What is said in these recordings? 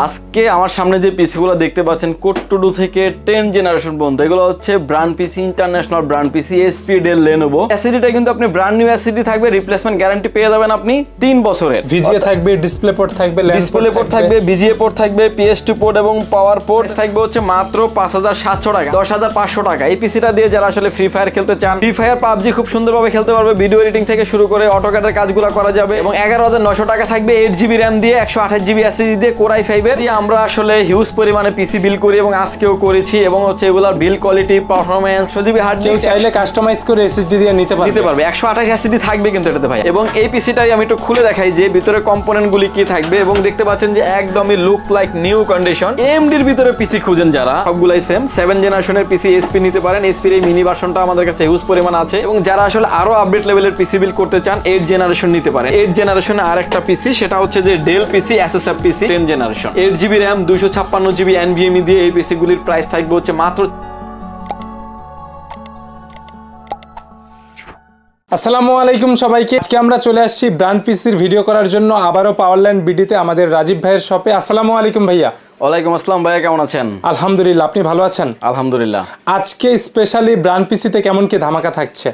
আজকে আমার সামনে যে পিসিগুলো দেখতে পাচ্ছেন কোড টু ডু থেকে 10 জেনারেশন পর্যন্ত, এগুলো হচ্ছে brand PC, international brand PC, HP, Dell, Lenovo. এসএসডিটা কিন্তু আপনি ব্র্যান্ড নিউ এসএসডি থাকবে, রিপ্লেসমেন্ট গ্যারান্টি পেয়ে যাবেন আপনি 3 বছরের। ভিজিএ থাকবে, ডিসপ্লে পোর্ট থাকবে, ডিসপ্লে পোর্ট থাকবে, ভিজিএ পোর্ট থাকবে, PS2 পোর্ট এবং পাওয়ার পোর্ট থাকবে হচ্ছে মাত্র 5700 টাকা, 10500 টাকা। এই পিসিটা দিয়ে যারা আসলে ফ্রি ফায়ার খেলতে চান, ফ্রি ফায়ার পাবজি খুব সুন্দরভাবে খেলতে পারবে, ভিডিও এডিটিং থেকে শুরু করে অটোক্যাডের কাজগুলো করা যাবে। এবং 11900 টাকা থাকবে 8GB র্যাম দিয়ে, 128GB এসএসডি দিয়ে, কোর i5 এর দিয়ে। আমরা আসলে হিউজ পরিমাণে পিসি বিল করি এবং আজকেও করেছি, এবং হচ্ছে এগুলার build quality, performance, 6GB hard disk চাইলে কাস্টমাইজ করে এসএসডি দিয়ে নিতে পারবে। 128 এসএসডি থাকবে কিন্তু এটাতে ভাই। এবং এই পিসিটাই আমি একটু খুলে দেখাই যে ভিতরে কম্পোনেন্ট গুলি কি থাকবে, এবং দেখতে পাচ্ছেন যে একদমই look like new condition. AMD এর ভিতরে পিসি খুঁজেন যারা, সবগুলাই সেম 7 জেনারেশনের পিসি এসপি নিতে পারেন। এসপির এই মিনি ভার্সনটা আমাদের কাছে হিউজ পরিমাণ আছে, এবং যারা আসলে আরো আপডেট লেভেলের পিসি বিল করতে চান 8 জেনারেশন নিতে পারেন। 8 জেনারেশনে আরেকটা পিসি, সেটা হচ্ছে যে ডেল পিসি, এসএসএফ পিসি 10 generation, 8GB RAM, 256GB NVMe দিয়ে এই পিসি গুলির প্রাইস থাকবে হচ্ছে মাত্র। আসসালামু আলাইকুম সবাইকে। আজকে আমরা চলে আসছি ব্র্যান্ড পিসির ভিডিও করার জন্য আবারও পাওয়ারল্যান্ড বিডিতে আমাদের রাজীব ভাইয়ের শপে। আসসালামু আলাইকুম ভাইয়া। ওয়ালাইকুম আসসালাম ভাইয়া, কেমন আছেন? আলহামদুলিল্লাহ, আপনি ভালো আছেন? আলহামদুলিল্লাহ। আজকে স্পেশালি ব্র্যান্ড পিসিতে কেমন কি ধামাকা থাকছে?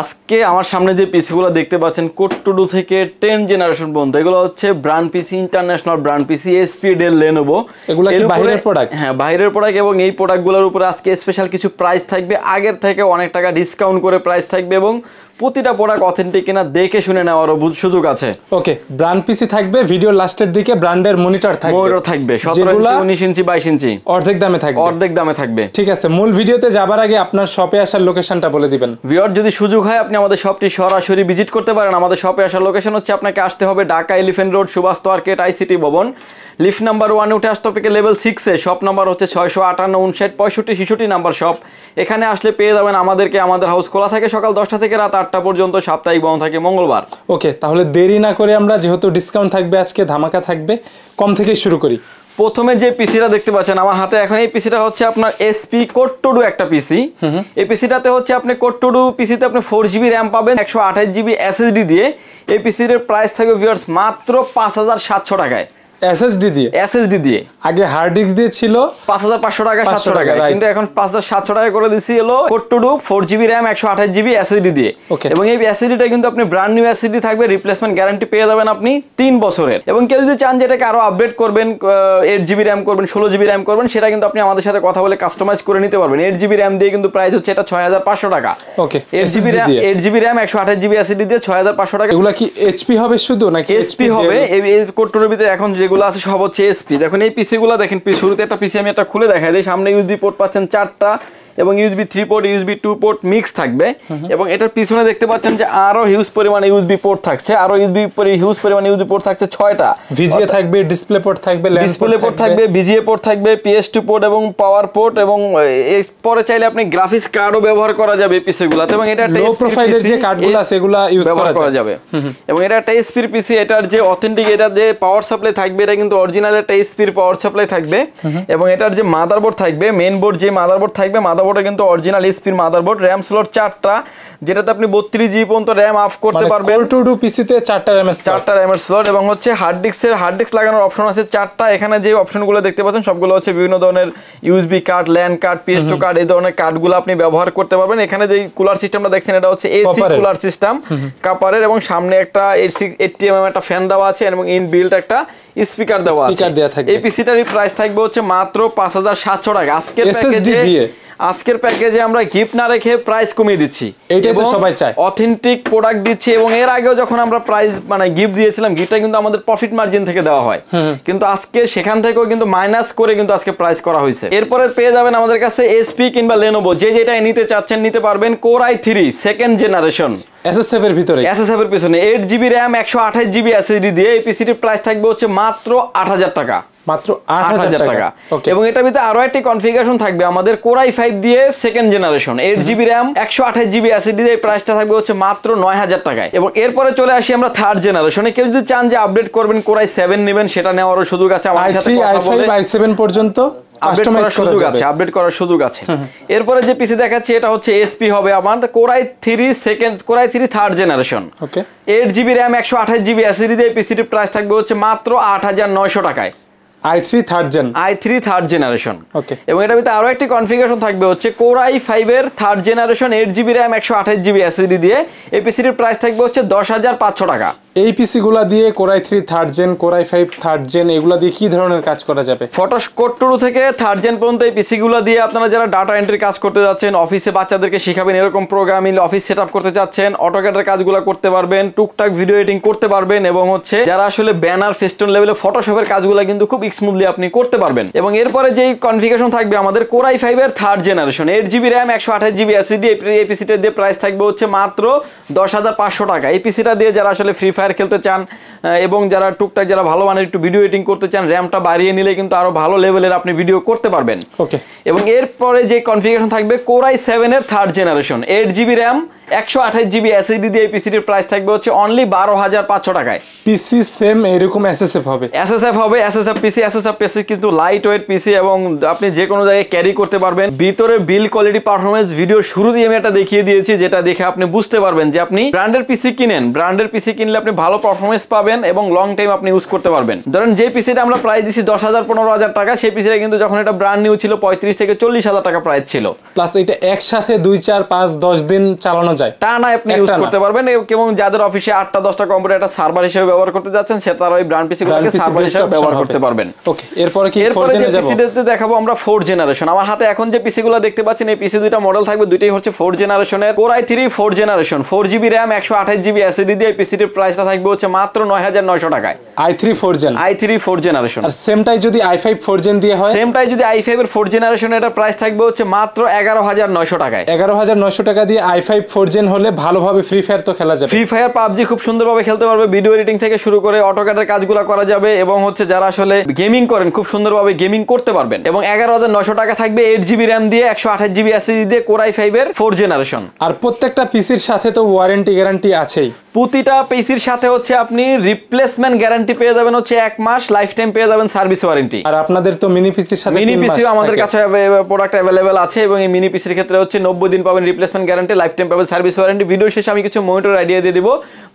আজকে আমার সামনে যে পিসিগুলো দেখতে পাচ্ছেন কোড টু ডু থেকে 10 জেনারেশন পর্যন্ত, এগুলো হচ্ছে brand PC, international brand PC, HP, Dell, Lenovo. এগুলো কি বাইরের প্রোডাক্ট? হ্যাঁ, বাইরের প্রোডাক্ট। এবং এই প্রোডাক্টগুলোর উপরে আজকে স্পেশাল কিছু প্রাইস থাকবে, আগের থেকে অনেক টাকা ডিসকাউন্ট করে প্রাইস থাকবে, এবং প্রতিটা প্রোডাক্ট অথেন্টিক কিনা দেখে শুনে নেওয়ারও সুযোগ আছে। ওকে, ব্র্যান্ড পিসি থাকবে, ভিডিও লাস্টের দিকে ব্র্যান্ডের মনিটর থাকবে। মনিটর থাকবে 17 ইঞ্চি, 19 ইঞ্চি, 22 ইঞ্চি, অর্ধেক দামে থাকবে। অর্ধেক দামে থাকবে। ঠিক আছে, মূল ভিডিওতে যাবার আগে আপনার শপে আসার লোকেশনটা বলে দিবেন। ভিউয়ার, যদি সুযোগ হয় আপনি আমাদের শপটি সরাসরি ভিজিট করতে পারেন। আমাদের শপে আসার লোকেশন হচ্ছে, আপনাকে আসতে হবে Dhaka elephant road, Subhash market, ICT ভবন, লিফট নাম্বার 1 উঠে আসতে হবে লেভেল 6 এ। শপ নাম্বার হচ্ছে 658 59 65 66 নাম্বার শপ। এখানে আসলে পেয়ে যাবেন আমাদেরকে। আমাদের হাউস খোলা থাকে সকাল 10টা থেকে রাত 8টা পর্যন্ত, সাপ্তাহিক বন্ধ থাকে মঙ্গলবার। ওকে, তাহলে দেরি না করে আমরা, যেহেতু ডিসকাউন্ট থাকবে আজকে, ধামাকা থাকবে, কম থেকে শুরু করি। প্রথমে যে পিসিটা দেখতে পাচ্ছেন আমার হাতে এখন, এই পিসিটা হচ্ছে আপনার এসপি কোড টু ডু একটা পিসি। এই পিসিটাতে হচ্ছে আপনি কোড টু ডু পিসিতে আপনি 4GB র্যাম পাবেন, 128GB এসএসডি দিয়ে। এই পিসির প্রাইস থাকবে ভিউয়ার্স মাত্র 5700 টাকায়। এসএসডি দিয়ে আগে হার্ড ডিস্ক দিয়ে ছিল 5500 টাকা, 700 টাকা, কিন্তু এখন 5700 টাকা করে দিছি হলো code to do 4GB RAM, 128GB SSD দিয়ে। এবং এই এসএসডিটা কিন্তু আপনি ব্র্যান্ড নিউ এসএসডি থাকবে, রিপ্লেসমেন্ট গ্যারান্টি পেয়ে যাবেন আপনি 3 বছরের। এবং কেউ যদি চান যে এটাকে আরো আপডেট করবেন, 8GB র্যাম করবেন, 16GB র্যাম করবেন, সেটা কিন্তু আপনি আমাদের সাথে কথা বলে কাস্টমাইজ করে নিতে পারবেন। 8GB র্যাম দিয়ে কিন্তু প্রাইস হচ্ছে এটা 6500 টাকা। ওকে, 8GB র্যাম 128GB এসএসডি দিয়ে 6500 টাকা। এগুলা কি এইচপি হবে শুধু নাকি এইচপি হবে? এই কোড টু ডুর ভিতরে এখন যেগুলো আছে সব হচ্ছে এসপি। দেখুন এই পিসি গুলো দেখেন, শুরুতে একটা পিসি আমি একটা খুলে দেখাই দিই। সামনে ইউএসবি পোর্ট পাচ্ছেন 4টা, এবং USB 3 port, USB 2 port mix থাকবে। এবং এটার পিছনে দেখতে পাচ্ছেন যে আরো হিউজ পরিমাণে ইউএসবি পোর্ট থাকছে, আরো হিউজ পরিমাণে ইউএসবি পোর্ট থাকছে 6টা। ভিজিএ থাকবে, ডিসপ্লে পোর্ট থাকবে, ডিসপ্লে পোর্ট থাকবে, ভিজিএ পোর্ট থাকবে, PS2 পোর্ট এবং পাওয়ার পোর্ট। এবং পরে চাইলে আপনি গ্রাফিক্স কার্ডও ব্যবহার করা যাবে এই পিসিগুলোতে। এবং এটা লো প্রোফাইলের যে কার্ডগুলো আছে এগুলো ইউজ করা যাবে। এবং এটা একটা এসপির পিসি, এটার যে অথেন্টিক, এটা যে পাওয়ার সাপ্লাই থাকবে এটা কিন্তু অরিজিনাল একটা এসপির পাওয়ার সাপ্লাই থাকবে। এবং এটার যে মাদারবোর্ড থাকবে, মেইন বোর্ড যে মাদারবোর্ড থাকবে, মাদারবোর্ডে কিন্তু অরিজিনাল এসপির মাদারবোর্ড। র্যাম স্লট 4টা, যেটাতে আপনি 32GB পর্যন্ত র্যাম অফ করতে পারবেন। কোড টু ডু পিসিতে 4টা র্যামের স্লট। এবং হচ্ছে হার্ড ডিস্ক লাগানোর অপশন আছে 4টা। এখানে যে অপশনগুলো দেখতে পাচ্ছেন সবগুলো হচ্ছে বিভিন্ন ধরনের USB card, land card, PS2 card, এই ধরনের কার্ডগুলো আপনি ব্যবহার করতে পারবেন। এখানে যে কুলার সিস্টেমটা দেখছেন এটা হচ্ছে এসি কুলার সিস্টেম, কাপারের। এবং সামনে একটা 80mm একটা ফ্যান দেওয়া আছে, এবং ইনবিল্ট একটা স্পিকার দেওয়া আছে। এই পিসিটার প্রাইস থাকবে হচ্ছে মাত্র 5700 টাকা। আজকের প্যাকেজে আমরা গিফট না রেখে প্রাইস কমিয়ে দিচ্ছি, এইটাই তো সবাই চায়। অথেন্টিক প্রোডাক্ট দিচ্ছি। এবং এর আগেও যখন আমরা প্রাইস গিফট দিয়েছিলাম, গিফটটা কিন্তু আমাদের প্রফিট মার্জিন থেকে দেওয়া হয়, কিন্তু আজকে সেখান থেকেও কিন্তু মাইনাস করে কিন্তু আজকে প্রাইস করা হয়েছে। এরপরে পেয়ে যাবেন আমাদের কাছে এসপি কিংবা লেনোভো, যে যেটাই নিতে চাচ্ছেন নিতে পারবেন। Core i3 2nd generation SSF এর ভিতরে, এসএসএফ এর পিছনে 8GB র্যাম, 128GB এসএসডি দিয়ে এই পিসিটির প্রাইস থাকবে হচ্ছে মাত্র 8000 টাকা, মাত্র 8000 টাকা। এবং এটার ভিতরে আরো একটি কনফিগারেশন থাকবে আমাদের কোর i5 দিয়ে 2nd generation, 8GB RAM, 128GB SSD দিয়ে প্রাইসটা থাকবে হচ্ছে মাত্র 9000 টাকায়। এবং এরপরে চলে আসি আমরা 3rd জেনারেশনে। কেউ যদি চান যে আপডেট করবেন, কোর i7 নেবেন, সেটা নেওয়ারও সুযোগ আছে। আমাদের সাথে কথা বলে i5 i7 পর্যন্ত আপডেট করার সুযোগ আছে। এরপরে যে পিসি দেখাচ্ছি এটা হচ্ছে এসপি হবে আমার, core i3 3rd generation. Okay, 8GB RAM, 128GB SSD দিয়ে পিসিটির প্রাইস থাকবে হচ্ছে মাত্র 8900 টাকায়। i3 third gen, i3 third generation. Okay, এবং এটার ভিতরে আরো একটি কনফিগারেশন থাকবে হচ্ছে Core i5 এর third generation 8GB RAM 128GB SSD দিয়ে। এই পিসিটির প্রাইস থাকবে হচ্ছে 10,500 টাকা। এই পিসি গুলা দিয়ে Core i3 third gen, Core i5 third gen এগুলা দিয়ে কি ধরনের কাজ করা যাবে? ফটোশপ টুরু থেকে থার্ড জেন পর্যন্ত এই পিসি গুলো দিয়ে আপনারা যারা ডাটা এন্ট্রি কাজ করতে যাচ্ছেন, অফিসে বাচ্চাদেরকে শিখাবেন এরকম প্রোগ্রামিং, অফিস সেটআপ করতে যাচ্ছেন, অটোক্যাডের কাজগুলো করতে পারবেন, টুকটাক ভিডিও এডিটিং করতে পারবেন, এবং হচ্ছে যারা আসলে ব্যানার ফেস্টুন লেভেলে ফটোশপের কাজগুলো কিন্তু খুব স্মুথলি আপনি করতে পারবেন। এবং এরপরে যেই কনফিগারেশন থাকবে আমাদের Core i5 এর third generation 8GB RAM 128GB SSD, এই পিসিটার দিয়ে প্রাইস থাকবে হচ্ছে মাত্র 10,500 টাকা। এই পিসিটা দিয়ে যারা আসলে ফ্রি ফায়ার খেলতে চান এবং যারা টুকটাক যারা ভালো মানের একটু ভিডিও এডিটিং করতে চান, র্যামটা বাড়িয়ে নিলে কিন্তু আরো ভালো লেভেলের আপনি ভিডিও করতে পারবেন। ওকে, এবং এরপরে যে কনফিগারেশন থাকবে Core i7 এর third generation 8GB RAM 128GB SSD দিয়ে এই পিসিটির প্রাইস থাকবে হচ্ছে অনলি 12,500 টাকায়। পিসি সেম এরকম এসএসএফ হবে, এসএসএফ পিসি কিন্তু লাইট ওয়েট পিসি এবং আপনি যে কোনো জায়গায় ক্যারি করতে পারবেন। ভিতরে বিল কোয়ালিটি পারফরমেন্স ভিডিও শুরুতেই আমি এটা দেখিয়ে দিয়েছি, যেটা দেখে আপনি বুঝতে পারবেন যে আপনি ব্র্যান্ডের পিসি কিনেন। ব্র্যান্ডের পিসি কিনলে আপনি ভালো পারফরমেন্স পাবেন এবং লং টাইম আপনি ইউজ করতে পারবেন। ধরেন যে পিসিটা আমরা প্রাইস দিচ্ছি 10,000-15,000 টাকা, সেই পিসিটা কিন্তু যখন এটা ব্র্যান্ড নিউ ছিল 35,000 থেকে 40,000 টাকা প্রাইস ছিল। প্লাস এটা একসাথে 2, 4, 5, 10 দিন চালানো যায়, টানা আপনি ইউজ করতে পারবেন। এবং যাদের অফিসে 8টা-10টা কম্পিউটার একটা সার্ভার হিসেবে ব্যবহার করতে যাচ্ছেন, সে তারা ওই ব্র্যান্ড পিসিগুলোকে সার্ভার হিসেবে ব্যবহার করতে পারবেন। ওকে, এরপরে কি এরপরে যে পিসিতে দেখাবো আমরা 4th জেনারেশন। আমার হাতে এখন যে পিসিগুলো দেখতে পাচ্ছেন, এই পিসি দুইটা মডেল থাকবে, দুইটাই হচ্ছে 4th জেনারেশনের Core i3 4th generation 4GB RAM 128GB SSD দিয়ে এই পিসিটির প্রাইসটা থাকবে হচ্ছে মাত্র 9,900 টাকায়। i3 4th gen, i3 4th generation. আর সেমটাই যদি i5 4th জেন দিয়ে হয়, সেমটাই যদি i5 এর 4th জেনারেশন, এটা প্রাইস থাকবে হচ্ছে মাত্র 11,900 টাকায়। 11,900 টাকা দিয়ে i5 4th জেন হলে ভালোভাবে ফ্রি ফায়ার তো খেলা যাবে। ফ্রি ফায়ার পাবজি খুব সুন্দরভাবে খেলতে পারবে, ভিডিও এডিটিং থেকে শুরু করে অটোক্যাডের কাজগুলো করা যাবে, এবং হচ্ছে যারা আসলে গেমিং করেন খুব সুন্দরভাবে গেমিং করতে পারবেন। এবং 11,900 টাকা থাকবে 8GB RAM দিয়ে 128GB SSD দিয়ে Core i5 এর 4th জেনারেশন। আর প্রত্যেকটা পিসির সাথে তো ওয়ারেন্টি গ্যারান্টি আছেই। প্রতিটা পিসির সাথে হচ্ছে আপনি রিপ্লেসমেন্ট গ্যারান্টি পেয়ে যাবেন হচ্ছে 1 মাস, লাইফ টাইম পেয়ে যাবেন সার্ভিস ওয়ারেন্টি। আর আপনাদের তো মিনি পিসির সাথে মিনি পিসিও আমাদের কাছে প্রোডাক্ট অ্যাভেলেবেল আছে, এবং এই মিনি পিসির ক্ষেত্রে হচ্ছে 90 দিন পাবেন রিপ্লেসমেন্ট গ্যারান্টি, লাইফ টাইম পাবেন সার্ভিস ওয়ারেন্টি। ভিডিও শেষে আমি কিছু মনিটর আইডিয়া দিয়ে দিব,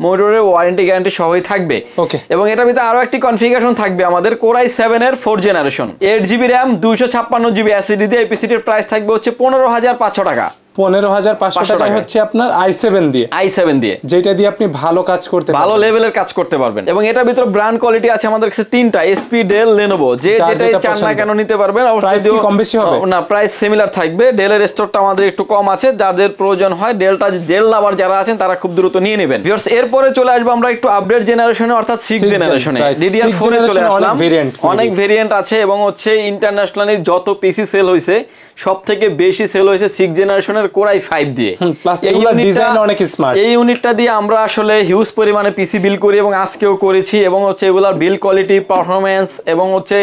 মনিটরের ওয়ারেন্টি গ্যারান্টি সহই থাকবে। ওকে, এবং এটার ভিতরে আরো একটি কনফিগারেশন থাকবে আমাদের Core i7 এর 4th generation 8GB RAM 256GB SSD দিয়ে এই পিসিটির প্রাইস থাকবে হচ্ছে 15,500 টাকা। 15,500 টাকায় হচ্ছে আপনার i7 দিয়ে, যেটা দিয়ে আপনি ভালো কাজ করতে পারবেন, ভালো লেভেলের কাজ করতে পারবেন। এবং এটার ভিতরে ব্র্যান্ড কোয়ালিটি আছে আমাদের কাছে 3টা, HP, Dell, Lenovo, যেটাই চান না কেন নিতে পারবেন। প্রাইস কি কম বেশি হবে? না, প্রাইস সিমিলার থাকবে। ডেলের স্টকটা আমাদের একটু কম আছে, যাদের প্রয়োজন হয় ডেল লাভার যারা আছেন তারা খুব দ্রুত নিয়ে নেবেন। ভিউয়ার্স, এরপরে চলে আসবো আমরা একটু আপডেট জেনারেশনে, অর্থাৎ 6th জেনারেশনে। DDR4 এ চলে আসলাম। অনেক ভেরিয়েন্ট আছে, এবং হচ্ছে ইন্টারন্যাশনালি যত পিসি সেল হয়েছে সব থেকে বেশি সেল হয়েছে 6th জেনারেশনের Core i5 দিয়ে। প্লাস এগুলা ডিজাইন অনেক স্মার্ট। এই ইউনিটটা দিয়ে আমরা আসলে হিউজ পরিমাণে পিসি বিল করি, এবং আজকেও করেছি। এবং হচ্ছে এগুলার বিল কোয়ালিটি, পারফরম্যান্স, এবং হচ্ছে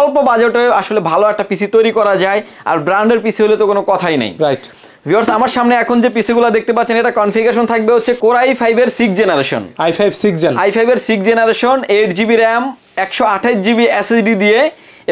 অল্প বাজেটে আসলে ভালো একটা পিসি তৈরি করা যায়। আর ব্র্যান্ডের পিসি হলে তো কোনো কথাই নেই। রাইট ভিউয়ার্স, আমার সামনে এখন যে পিসিগুলো দেখতে পাচ্ছেন, এটা কনফিগারেশন থাকবে হচ্ছে Core i5 এর 6th generation. i5 6th gen, i5 এর 6th generation 8GB RAM 128GB SSD দিয়ে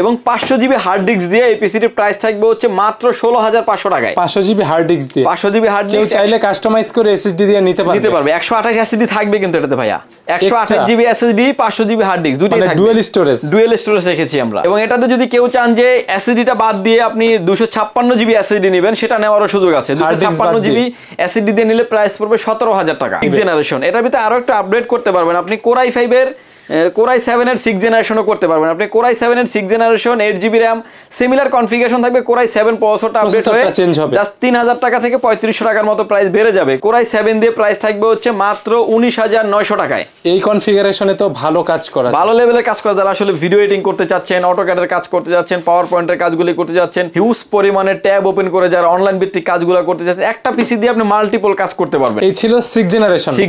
এবং 500GB হার্ড ডিস্ক দিয়ে এই পিসিটির প্রাইস থাকবে হচ্ছে মাত্র 16,500 টাকায়। 500GB হার্ড ডিস্ক দিয়ে, 500GB হার্ড কেউ ডিস্ক চাইলে কাস্টমাইজ করে এসএসডি দিয়ে নিতে পারবে। 128 এসএসডি থাকবে কিন্তু এটাতে ভাইয়া, 128GB SSD 500GB hard disk দুটোই থাকবে। ডুয়াল স্টোরেজ রেখেছি আমরা। এবং এটাতে যদি কেউ চান যে এসএসডিটা বাদ দিয়ে আপনি 256GB এসএসডি নেবেন, সেটা নেওয়ারও সুযোগ আছে। 256GB এসএসডি দিয়ে নিলে প্রাইস পড়বে 17,000 টাকা। জেনারেশন এটার ভিতরে আরো একটু আপডেট করতে পারবেন আপনি। Core i5 এর Core i7 এর 6th জেনারেশনও করতে পারবেন আপনি। Core i7 এর 6th generation 8GB RAM, similar configuration থাকবে। Core i7 প্রসেসরটা আপডেট হয়ে জাস্ট 3,000 টাকা থেকে 3,500 টাকার মতো প্রাইস বেড়ে যাবে। Core i7 দিয়ে প্রাইস থাকবে হচ্ছে মাত্র 19,900 টাকায়। এই কনফিগারেশনে তো ভালো কাজ করা, ভালো লেভেলের কাজ করা, যারা আসলে ভিডিও এডিটিং করতে চাচ্ছেন, অটোক্যাডের কাজ করতে যাচ্ছেন, পাওয়ার পয়েন্টের কাজগুলি করতে যাচ্ছেন, হিউজ পরিমাণে ট্যাব ওপেন করে যারা অনলাইন ভিত্তিক কাজগুলো করতে যাচ্ছেন, একটা পিসি দিয়ে আপনি মাল্টিপল কাজ করতে পারবেন। এই ছিল 6th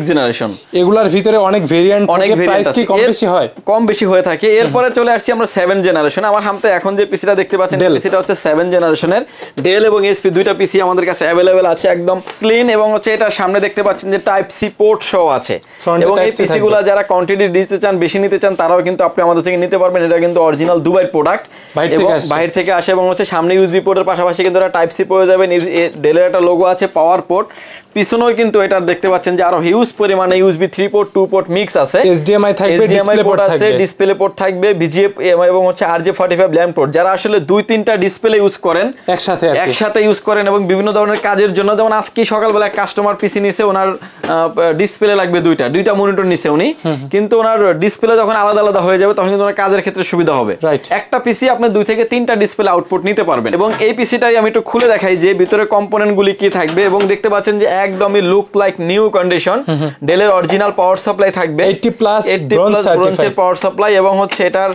জেনারেশন। এগুলার ভিতরে অনেক ভেরিয়েন্ট, অনেক প্রাইস কি কম বেশি হয়? কম বেশি হয়ে থাকে। এরপরে চলে আসছি আমরা 7th জেনারেশন। আমার হাতে এখন যে পিসিটা দেখতে পাচ্ছেন, পিসিটা হচ্ছে 7th জেনারেশনের। ডেল এবং এসপি দুইটা পিসি আমাদের কাছে অ্যাভেলেবেল আছে, একদম ক্লিন। এবং হচ্ছে এটা সামনে দেখতে পাচ্ছেন যে টাইপ সি পোর্ট সহ আছে। এবং এই পিসিগুলো যারা কোয়ান্টিটি দিতে চান, বেশি নিতে চান, তারাও কিন্তু আপনি আমাদের থেকে নিতে পারবেন। এটা কিন্তু অরিজিনাল দুবাই প্রোডাক্ট, বাইরে থেকে আসে। এবং হচ্ছে সামনে ইউএসবি পোর্টের পাশাপাশি কিন্তু টাইপ সি পেয়ে যাবেন। ডেলের একটা লোগো আছে, পাওয়ার পোর্ট, পিছনেও কিন্তু এটা দেখতে পাচ্ছেন যে আরো হিউজ পরিমাণে ইউএসবি 3 পোর্ট 2 পোর্ট মিক্স আছে, HDMI থাকবে, ডিসপ্লে পোর্ট আছে, ডিসপ্লে পোর্ট থাকবে, VGA এবং হচ্ছে RJ45 ল্যাম্প পোর্ট। যারা আসলে 2-3টা ডিসপ্লে ইউজ করেন একসাথে ইউজ করেন এবং বিভিন্ন ধরনের কাজের জন্য, যেমন আজকে সকালবেলা এক কাস্টমার পিসি নিছে, ওনার ডিসপ্লে লাগবে দুইটা মনিটর নিছে উনি, কিন্তু ওনার ডিসপ্লে যখন আলাদা আলাদা হয়ে যাবে তখন কিন্তু ওনার কাজের ক্ষেত্রে সুবিধা হবে। একটা পিসি আপনি 2 থেকে 3টা ডিসপ্লে আউটপুট নিতে পারবেন। এবং এই পিসিটাই আমি একটু খুলে দেখাই যে ভিতরে কম্পোনেন্ট গুলি কি থাকবে, এবং দেখতে পাচ্ছেন যে একদমই লুক লাইক নিউ কন্ডিশন। ডেলের অরিজিনাল পাওয়ার সাপ্লাই থাকবে, 80+ পাওয়ার সাপ্লাই, এবং হচ্ছে এটার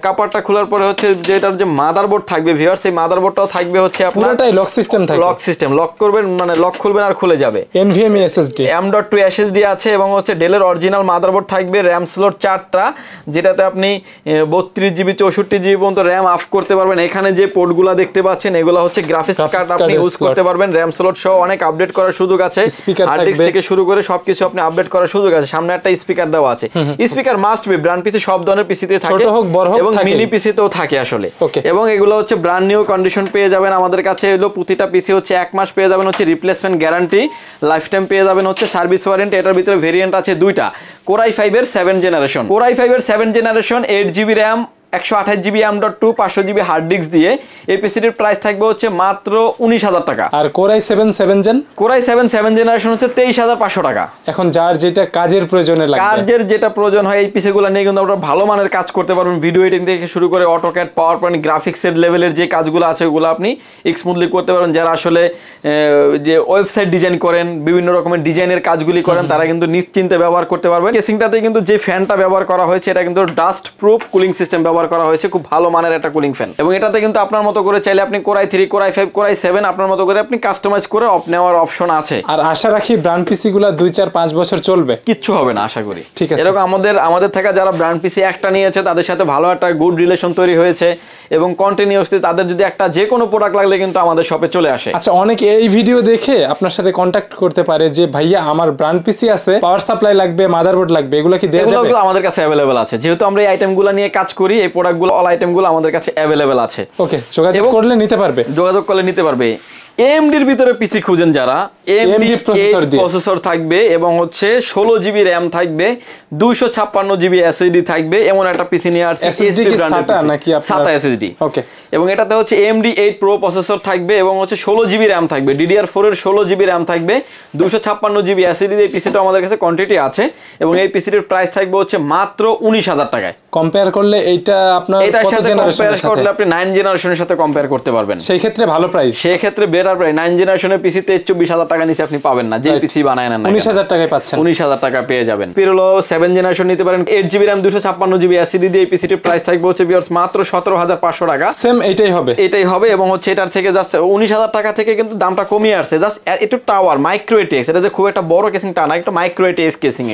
কাপারটা খোলার পরে হচ্ছে যে এটার যে মাদারবোর্ড থাকবে ভিউয়ার্স, এই মাদারবোর্ডটাও থাকবে হচ্ছে আপনার পুরোটাই লক সিস্টেম থাকবে, লক সিস্টেম, লক করবেন মানে লক খুলবেন আর খুলে যাবে। NVMe SSD M.2 SSD আছে, এবং হচ্ছে ডেলের অরিজিনাল মাদারবোর্ড থাকবে, র‍্যাম স্লট 4টা, যেটাতে আপনি 32GB 64GB পর্যন্ত র‍্যাম অফ করতে পারবেন। এখানে যে পোর্টগুলো দেখতে পাচ্ছেন এগুলো হচ্ছে গ্রাফিক্স কার্ড আপনি ইউজ করতে পারবেন, র‍্যাম স্লট সহ অনেক আপডেট করার সুযোগ আছে, হার্ড ডিস্ক থেকে শুরু করে সবকিছু আপনি আপডেট করার সুযোগ আছে। সামনে একটা স্পিকার দেওয়া আছে, স্পিকার মাস্ট বি, ব্র্যান্ড পিসি সব ধরনের পিসিতে থাকে, ছোট হোক বড় হোক, এবং মিনি পিসিতেও থাকে আসলে। Okay. এবং এগুলো হচ্ছে ব্র্যান্ড নিউ কন্ডিশন পেয়ে যাবেন আমাদের কাছে। এগুলো প্রতিটা পিসি হচ্ছে 1 মাস পেয়ে যাবেন হচ্ছে রিপ্লেসমেন্ট গ্যারান্টি, লাইফ টাইম পেয়ে যাবেন হচ্ছে সার্ভিস ওয়ারেন্টি। এটার ভিতরে ভেরিয়েন্ট আছে 2টা, Core i5 এর 7 জেনারেশন, Core i5 এর 7 generation, 8GB RAM, 128GB M.2, 500GB hard disk দিয়ে এই পিসিটির প্রাইস থাকবে হচ্ছে মাত্র 19,000 টাকা। আর Core i7 7 gen, Core i7 7 generation হচ্ছে 23,500 টাকা। এখন যার যেটা কাজের প্রয়োজনে লাগবে, কাজের যেটা প্রয়োজন হয় এই পিসিগুলো নিয়ে কিন্তু আমরা ভালো মানের কাজ করতে পারবেন। ভিডিও এডিটিং থেকে শুরু করে অটোক্যাড, পাওয়ার পয়েন্ট, গ্রাফিক্সের লেভেলের যে কাজগুলো আছে ওগুলো আপনি স্মুথলি করতে পারবেন। যারা আসলে যে ওয়েবসাইট ডিজাইন করেন, বিভিন্ন রকমের ডিজাইনের কাজগুলি করেন, তারা কিন্তু নিশ্চিন্তে ব্যবহার করতে পারবেন। কেসিংটাতে কিন্তু যে ফ্যানটা ব্যবহার করা হয়েছে এটা কিন্তু ডাস্ট প্রুফ কুলিং সিস্টেম ব্যবহার করা হয়েছে, খুব ভালো মানের একটা কুলিং ফ্যান। এবং এটাতে কিন্তু আপনার মতো করে চাইলে আপনি Core i3, Core i5, Core i7 আপনার মতো করে আপনি কাস্টমাইজ করে অফ নেওয়ার অপশন আছে। আর আশা রাখি ব্র্যান্ড পিসি গুলো 2-4-5 বছর চলবে, কিচ্ছু হবে না আশা করি। ঠিক আছে, এরকম আমাদের থাকা যারা ব্র্যান্ড পিসি একটা নিয়েছে তাদের সাথে ভালো একটা গুড রিলেশন তৈরি হয়েছে, এবং কন্টিনিউয়াসলি তাদের যদি একটা যে কোনো প্রোডাক্ট লাগলে কিন্তু আমাদের শপে চলে আসে। আচ্ছা, অনেকে এই ভিডিও দেখে আপনার সাথে কন্টাক্ট করতে পারে যে ভাইয়া আমার ব্র্যান্ড পিসি আছে, পাওয়ার সাপ্লাই লাগবে, মাদারবোর্ড লাগবে, এগুলো কি দেওয়া যাবে? এগুলো আমাদের কাছে अवेलेबल আছে, যেহেতু আমরা এই আইটেমগুলো নিয়ে কাজ করি, এই প্রোডাক্টগুলো অল আইটেমগুলো আমাদের কাছে अवेलेबल আছে। ওকে, যোগাযোগ করলে নিতে পারবে, যোগাযোগ করলে নিতে পারবে। AMD এর ভিতরে পিসি খুঁজেন যারা, AMD প্রসেসর থাকবে, এবং হচ্ছে 16GB RAM থাকবে, 256GB SSD থাকবে, এমন একটা পিসি নিয়ে আসছে SP ব্র্যান্ডের নাকি SATA SSD। ওকে, এবং এটাতে হচ্ছে AMD 8 Pro প্রসেসর থাকবে, এবং হচ্ছে 16GB RAM থাকবে, DDR4 এর 16GB RAM থাকবে, 256GB SSD। এই পিসিটা আমাদের কাছে কোয়ান্টিটি আছে, এবং এই পিসিটির প্রাইস থাকবে হচ্ছে মাত্র 19,000 টাকায়। কম্পেয়ার করলে এইটা আপনার কত জেনারেশনের সাথে? করলে আপনি 9 জেনারেশনের সাথে কম্পেয়ার করতে পারবেন, সেই ক্ষেত্রে ভালো প্রাইস, সেই ক্ষেত্রে বেটার প্রাইস। 9 জেনারেশনের পিসিতে 24,000 টাকা নিচে আপনি পাবেন না, যে পিসি বানায় না 19,000 টাকায় পাচ্ছেন, 19,000 টাকা পেয়ে যাবেন। পিরলো 7 জেনারেশন নিতে পারেন, 8GB RAM, 256GB SSD দিয়ে এই পিসিটির প্রাইস থাকবে হচ্ছে ভিউয়ার্স মাত্র 17,500 টাকা। সেম এটাই হবে, এবং হচ্ছে এটার থেকে জাস্ট 19,000 টাকা থেকে কিন্তু দামটা কমিয়ে আসছে, জাস্ট একটু টাওয়ার মাইক্রো ATX, এটা যে খুব একটা বড় কেসিং টা না, একটু মাইক্রো ATX কেসিং,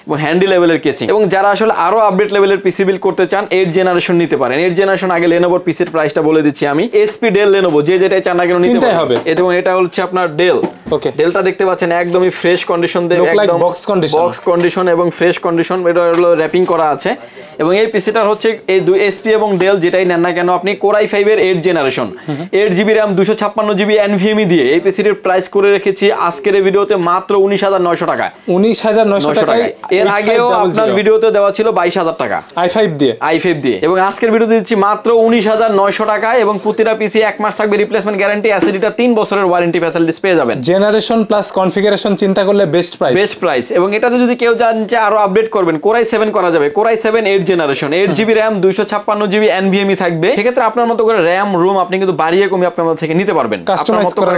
এবং হ্যান্ডি লেভেলের কেসিং। এবং যারা আসলে আরো আপডেট লেভেলের পিসি বিল্ড করতে চান, 8 জেনারেশন নিতে পারেন। 8 জেনারেশন আগে লেনোভোর পিসির প্রাইসটা বলে দিচ্ছি আমি, SP, ডেল, লেনোভো যে যেটাই চান না কেন নিতে পারবেন। এবং এটা হচ্ছে আপনার ডেল। ওকে, ডেলটা দেখতে পাচ্ছেন একদমই ফ্রেশ কন্ডিশন, একদম বক্স কন্ডিশন এবং ফ্রেশ কন্ডিশন, এটা হলো র‍্যাপিং করা আছে। এবং এই পিসিটার হচ্ছে এই দুই SP এবং ডেল যেটাই নেন না কেন আপনি Core i5 এর 8 generation, 8GB RAM, 256GB NVMe দিয়ে এই পিসিটির প্রাইস করে রেখেছি আজকের এই ভিডিওতে মাত্র 19,900 টাকা। 19,900 টাকায়। এর আগেও আপনার ভিডিওতে দেওয়া ছিল 22,000 টাকা i5 দিয়ে, এবং আজকের ভিডিওতে দিচ্ছি মাত্র 19,900 টাকায়। এবং প্রতিটা পিসি 1 মাস থাকবে রিপ্লেসমেন্ট গ্যারান্টি, SSDটা 3 বছরের ওয়ারেন্টি ফ্যাসিলিটিস পেয়ে যাবেন। জেনারেশন প্লাস কনফিগারেশন চিন্তা করলে বেস্ট প্রাইস। এবং এটাতে যদি কেউ জানেন যে আরো আপডেট করবেন, Core i7 করা যাবে, Core i7 8 generation, 8GB RAM, 256GB NVMe থাকবে। সেক্ষেত্রে আপনার মতো করে RAM রুম আপনি কিন্তু বাড়িয়ে কমিয়ে আপনার মতো থেকে নিতে পারবেন, কাস্টমাইজ করার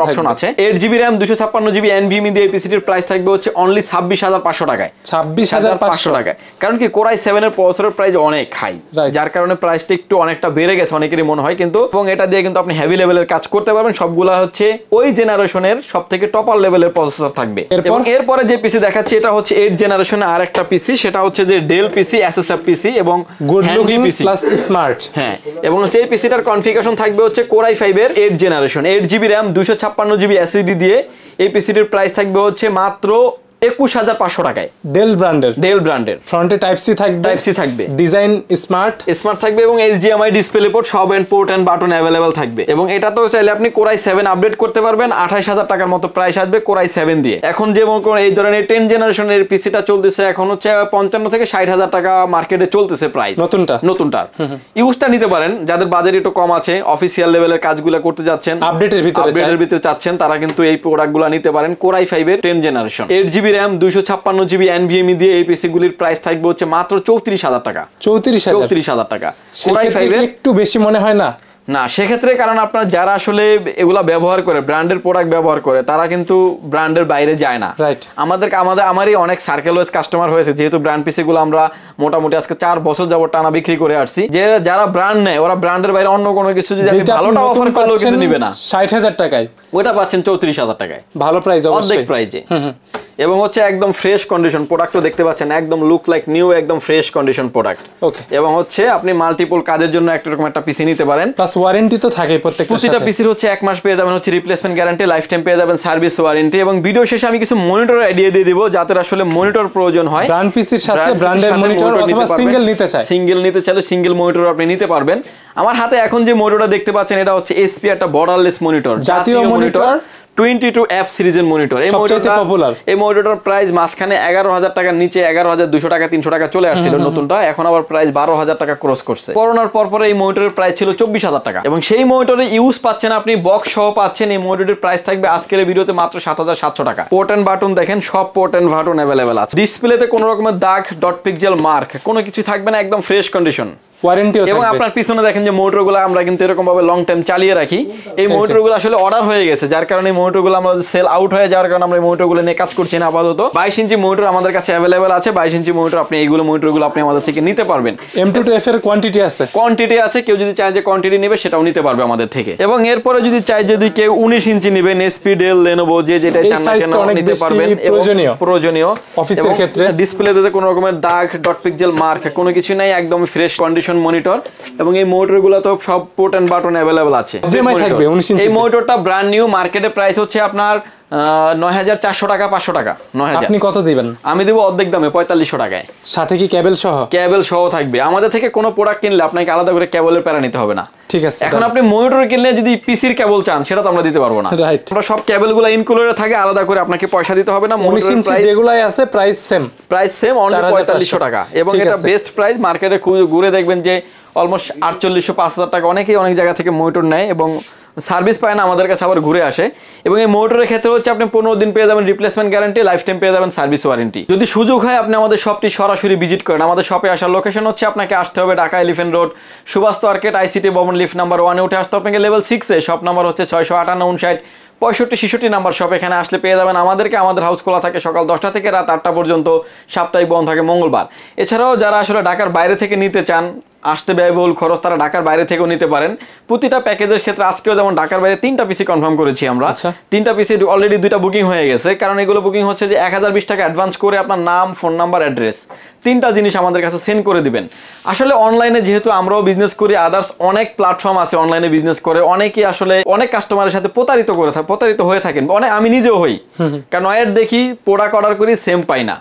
অপশন আছে। 8GB RAM, 256GB NVMe দিয়ে পিসিটির প্রাইস থাকবে হচ্ছে অনলি 26,500 টাকায়, 26,500 টাকায়। কারণ কি Core i7 এর প্রসেসরের প্রাইস অনেক হাই, যার কারণে প্রাইসটা একটু অনেকটা বেড়ে গেছে অনেকেরই মনে হয়, কিন্তু এবং এটা দিয়ে কিন্তু আপনি হেভি লেভেলের কাজ করতে পারবেন। সবগুলা হচ্ছে ওই জেনারেশনের সবথেকে টপার লেভেলের প্রসেসর থাকবে। এবং এরপরে যে পিসি দেখাচ্ছি এটা হচ্ছে 8 জেনারেশনের আরেকটা পিসি, সেটা হচ্ছে যে ডেল পিসি, SSF পিসি এবং গুড লুকিং প্লাস স্মার্ট। হ্যাঁ, এবং সেই পিসিটার কনফিগারেশন থাকবে হচ্ছে Core i5 এর 8 generation, 8GB RAM, 256GB SSD দিয়ে এই পিসিটির প্রাইস থাকবে হচ্ছে মাত্র 21500 টাকায়। ডেল ব্র্যান্ডের, ফ্রন্টে টাইপ সি থাকবে, ডিজাইন স্মার্ট থাকবে এবং HDMI ডিসপ্লে পোর্ট সব and port and button available থাকবে। এবং এটা তো চাইলে আপনি Core i7 আপডেট করতে পারবেন। 28000 টাকার মতো প্রাইস আসবে Core i7 দিয়ে। এখন যে এই ধরনের 10 জেনারেশনের পিসিটা চলতেছে এখন হচ্ছে 55 থেকে 60000 টাকা মার্কেটে চলতেছে প্রাইস। নতুনটা ইউজটা নিতে পারেন যাদের বাজেট একটু কম আছে, অফিসিয়াল লেভেলের কাজগুলো করতে যাচ্ছেন, আপডেটের ভিতরে চাচ্ছেন, তারা কিন্তু এই প্রোডাক্টগুলো নিতে পারেন। Core i5 এর 10 generation, 8GB RAM, 256GB NVMe দিয়ে এই পিসি গুলির প্রাইস থাকবে হচ্ছে মাত্র 34000 টাকা। 34000 টাকা। Core i5 এর একটু বেশি মনে হয় না? না, সেক্ষেত্রে কারণ আপনার যারা আসলে এগুলা ব্যবহার করে, ব্র্যান্ডের প্রোডাক্ট ব্যবহার করে, তারা কিন্তু ব্র্যান্ডের বাইরে যায় না। আমারই অনেক সার্কেল ওয়াইজ কাস্টমার হয়েছে, যেহেতু ব্র্যান্ড পিসি গুলো আমরা মোটামুটি আজকে 4 বছর যাবত টানা বিক্রি করে আসছি। যে যারা ব্র্যান্ড নেয় ওরা ব্র্যান্ডের বাইরে অন্য কোনো কিছু যদি ভালোটা অফার করলেও কিন্তু নিবে না। 60000 টাকায় ওটা পাচ্ছেন 34000 টাকায়, ভালো প্রাইস, অর্ধেক প্রাইজে। এবং হচ্ছে একদম ফ্রেশ কন্ডিশন প্রোডাক্টও দেখতে পাচ্ছেন, একদম লুক লাইক নিউ, একদম ফ্রেশ কন্ডিশন প্রোডাক্ট। এবং হচ্ছে আপনি মাল্টিপল কাজের জন্য এরকম একটা পিসি নিতে পারেন। প্লাস ওয়ারেন্টি তো থাকে প্রত্যেকটা পিসির হচ্ছে 1 মাস পেয়ে যাবেন হচ্ছে রিপ্লেসমেন্ট গ্যারান্টি, লাইফ টাইম পেয়ে যাবেন সার্ভিস ওয়ারেন্টি। এবং ভিডিও শেষে আমি কিছু মনিটর আইডিয়া দিয়ে দিব, যাদের আসলে মনিটর প্রয়োজন হয়, ব্র্যান্ড পিসির সাথে ব্র্যান্ডের মনিটর অথবা সিঙ্গেল নিতে চাইলে সিঙ্গেল মনিটর আপনি নিতে পারবেন। আমার হাতে এখন যে মনিটরটা দেখতে পাচ্ছেন এটা হচ্ছে HP একটা বর্ডারলেস মনিটর, জাতীয় মনিটর 22F সিরিজের মনিটর। এই মনিটরটার প্রাইস মাঝখানে 11000 টাকার নিচে 11200 টাকা 300 টাকা চলে আসছিল নতুনটা, এখন আবার প্রাইস 12000 টাকা ক্রস করছে। করোনার পর এই মনিটরের প্রাইস ছিল 24000 টাকা। এবং সেই মনিটরে ইউজ পাচ্ছেন আপনি, বক্স সহ পাচ্ছেন। এই মনিটরের প্রাইস থাকবে আজকের ভিডিওতে মাত্র 7700 টাকা। পোর্ট এন্ড বাটন দেখেন, সব পোর্ট এন্ড বাটন अवेलेबल আছে। ডিসপ্লেতে কোনো রকমের দাগ, ডট পিক্সেল মার্ক কোনো কিছু থাকবে না, একদম ফ্রেশ কন্ডিশন, ওয়ারেন্টিও থাকবে। এবং আপনার পিছনে দেখেন যে মোটরগুলো আমরা কিন্তু এরকম ভাবে লং টাইম চালিয়ে রাখি। এই মোটরগুলো আসলে অর্ডার হয়ে গেছে, যার কারণে এই মোটরগুলো আমরা সেল আউট হয়ে যাওয়ার কারণে আমরা এই মোটরগুলো নিয়ে কাজ করছি না আপাতত। 22 ইঞ্চি মোটর আমাদের কাছে अवेलेबल আছে। 22 ইঞ্চি মোটর আপনি এইগুলো মোটরগুলো আপনি আমাদের থেকে নিতে পারবেন। M2F এর কোয়ান্টিটি আছে, কেউ যদি চায় যে কোয়ান্টিটি নেবে সেটাও নিতে পারবে আমাদের থেকে। এবং এরপরে যদি চায় যদি কেউ 19 ইঞ্চি নেবেন, HP, Dell, Lenovo যে যেটা চান না কেন নিতে পারবেন। প্রয়োজনীয় অফিসের ক্ষেত্রে। ডিসপ্লেতে কোনো রকমের দাগ, ডট পিক্সেল মার্ক কোনো কিছু নাই, একদম ফ্রেশ কন্ডিশন মনিটর। এবং এই মোটরগুলো তো সব পোর্ট এন্ড বাটন अवेलेबल আছে। এই মোটরটা ব্র্যান্ড নিউ, মার্কেটে প্রাইস হচ্ছে আপনার 9400 টাকা, 500 টাকা। 9000। আপনি কত দিবেন? আমি দেব অর্ধেক দামে 4500 টাকায়। সাথে কি কেবল সহ থাকবে। আমাদের থেকে কোনো প্রোডাক্ট কিনলে আপনাকে আলাদা করে কেবলের প্যারা নিতে হবে না। ঠিক আছে। এখন আপনি মনিটর কিনলে যদি পিসির কেবল চান সেটা তো আমরা দিতে পারবো না। আমরা সব কেবলগুলো ইনক্লুডেড থাকে, আলাদা করে আপনাকে পয়সা দিতে হবে না। মনিটরের প্রাইস যেগুলাই আছে প্রাইস সেম অনলি 4500 টাকা। এবং এটা বেস্ট প্রাইস। মার্কেটে ঘুরে দেখবেন যে অলমোস্ট 4800-5000 টাকা অনেকেই অনেক জায়গা থেকে মনিটর নেয় এবং সার্ভিস পায় না, আমাদের কাছে আবার ঘুরে আসে। এবং এই মোটরের ক্ষেত্রে হচ্ছে আপনি 15 দিন পেয়ে যাবেন রিপ্লেসমেন্ট গ্যারান্টি, লাইফ টাইম পেয়ে যাবেন সার্ভিস ওয়ারেন্টি। যদি সুযোগ হয় আপনি আমাদের শপটি সরাসরি ভিজিট করেন। আমাদের শপে আসার লোকেশন হচ্ছে আপনাকে আসতে হবে Dhaka elephant road, Subhash market, ICT ভবন, লিফট নাম্বার 1 এ উঠে আসতে আপনাকে লেভেল 6 এ। শপ নাম্বার হচ্ছে 658 65 66 নাম্বার শপ। এখানে আসলে পেয়ে যাবেন আমাদেরকে। আমাদের হাউস খোলা থাকে সকাল 10টা থেকে রাত 8টা পর্যন্ত, সাপ্তাহিক বন্ধ থাকে মঙ্গলবার। এছাড়াও যারা আসলে ঢাকার বাইরে থেকে নিতে চান, আসতে ব্যয়বহুল খরচ, তারা ঢাকার বাইরে থেকেও নিতে পারেন। প্রতিটা প্যাকেজের ক্ষেত্রে আজকেও যেমন ঢাকার বাইরে 3টা পিসি কনফার্ম করেছি আমরা। 3টা পিসি অলরেডি 2টা বুকিং হয়ে গেছে। কারণ এগুলো বুকিং হচ্ছে যে 1020 টাকা অ্যাডভান্স করে আপনার নাম, ফোন নাম্বার, অ্যাড্রেস 3টা জিনিস আমাদের কাছে সেন্ড করে দিবেন। আসলে অনলাইনে যেহেতু আমরাও বিজনেস করি, আদার্স অনেক প্ল্যাটফর্ম আছে অনলাইনে বিজনেস করে, অনেকেই আসলে অনেক কাস্টমারের সাথে প্রতারিত হয়ে থাকেন। আমি নিজেও হই, কারণ অ্যাড দেখি, প্রোডাক্ট অর্ডার করি, সেম পাই না।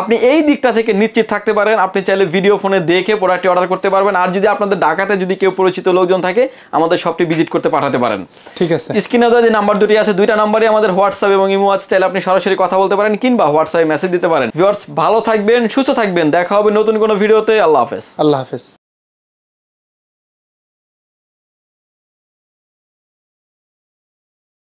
আপনি এই দিকটা থেকে নিশ্চিত থাকতে পারেন। আপনি চাইলে ভিডিও ফোনে দেখে প্রোডাক্টটি অর্ডার করতে পারবেন। আর যদি আপনাদের ঢাকাতে যদি কেউ পরিচিত লোকজন থাকে, আমাদের শপটি ভিজিট করতে পাঠাতে পারেন। ঠিক আছে। স্ক্রিনে যে নাম্বার দুটি আছে, 2টা নাম্বারই আমাদের হোয়াটসঅ্যাপ এবং ইমো আছে। চাইলে আপনি সরাসরি কথা বলতে পারেন কিংবা হোয়াটসঅ্যাপে মেসেজ দিতে পারেন। ভিউয়ার্স, ভালো থাকবেন, সুস্থ থাকবেন। দেখা হবে নতুন কোনো ভিডিওতে। আল্লাহ হাফেজ।